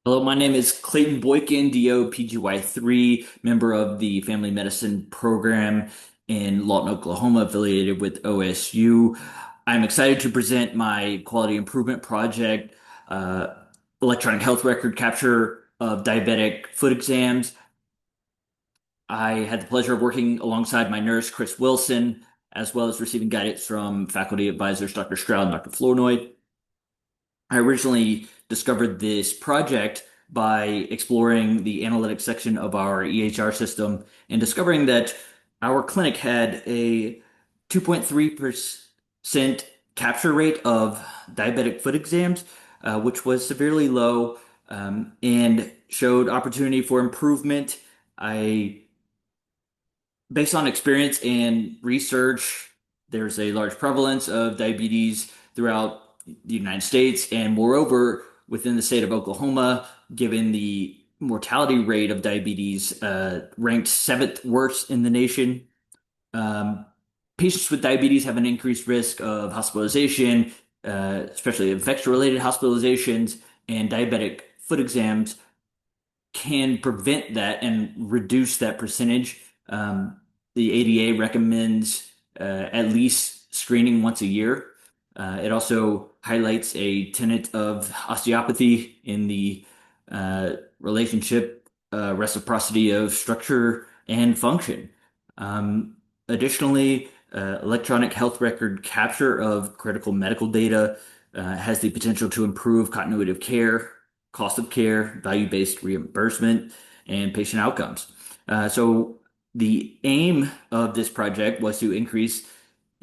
Hello, my name is Clayton Boykin, DO PGY3, member of the Family Medicine program in Lawton, Oklahoma, affiliated with OSU. I'm excited to present my quality improvement project, uh, electronic health record capture of diabetic foot exams. I had the pleasure of working alongside my nurse, Chris Wilson, as well as receiving guidance from faculty advisors, Dr. Stroud and Dr. Flournoy. I originally discovered this project by exploring the analytics section of our EHR system and discovering that our clinic had a 2.3% capture rate of diabetic foot exams, which was severely low, and showed opportunity for improvement. I Based on experience and research, there's a large prevalence of diabetes throughout the United States, and moreover, within the state of Oklahoma, given the mortality rate of diabetes ranked seventh worst in the nation. Um, Patients with diabetes have an increased risk of hospitalization, especially infection-related hospitalizations, and diabetic foot exams can prevent that and reduce that percentage. The ADA recommends at least screening once a year. It also highlights a tenet of osteopathy in the relationship reciprocity of structure and function. Um, Additionally, electronic health record capture of critical medical data has the potential to improve continuity of care, cost of care, value-based reimbursement, and patient outcomes. So the aim of this project was to increase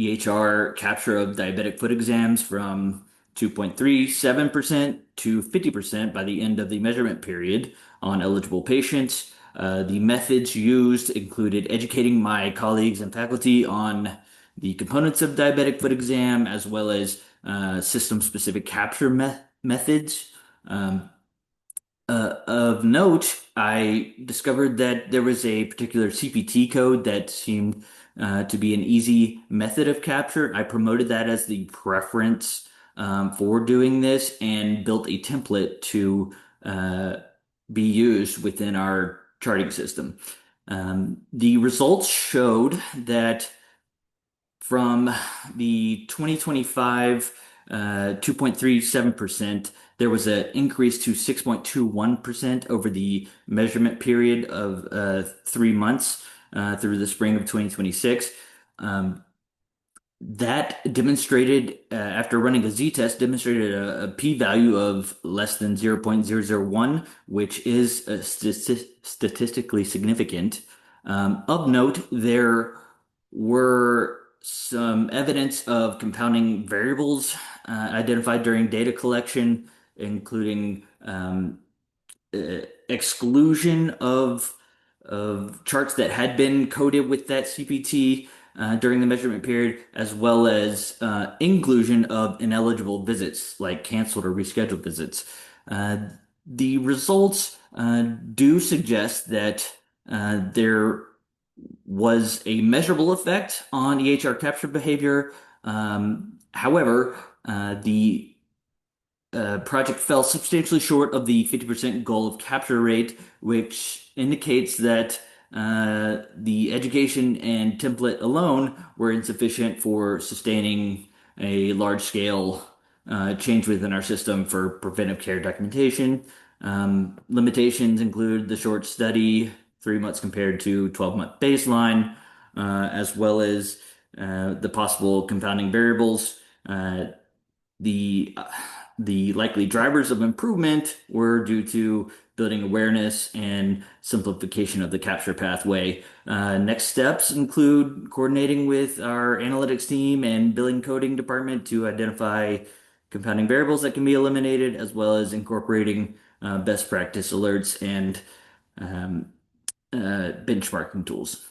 EHR capture of diabetic foot exams from 2.37% to 50% by the end of the measurement period on eligible patients. The methods used included educating my colleagues and faculty on the components of diabetic foot exam, as well as system-specific capture methods. Um, of note, I discovered that there was a particular CPT code that seemed to be an easy method of capture. I promoted that as the preference for doing this and built a template to uh, be used within our charting system. The results showed that from the 2025 2.37%, there was an increase to 6.21% over the measurement period of 3 months through the spring of 2026. Um, that demonstrated, after running a z-test, demonstrated a p-value of less than 0.001, which is statistically significant. Of note, there were some evidence of compounding variables identified during data collection, including exclusion of charts that had been coded with that CPT during the measurement period, as well as inclusion of ineligible visits, like canceled or rescheduled visits. Uh, the results do suggest that there was a measurable effect on EHR capture behavior. However, the project fell substantially short of the 50% goal of capture rate, which indicates that the education and template alone were insufficient for sustaining a large scale change within our system for preventive care documentation. Limitations include the short study, 3 months compared to 12-month baseline, as well as the possible confounding variables. The the likely drivers of improvement were due to building awareness and simplification of the capture pathway. Next steps include coordinating with our analytics team and billing coding department to identify confounding variables that can be eliminated, as well as incorporating best practice alerts and um, benchmarking tools.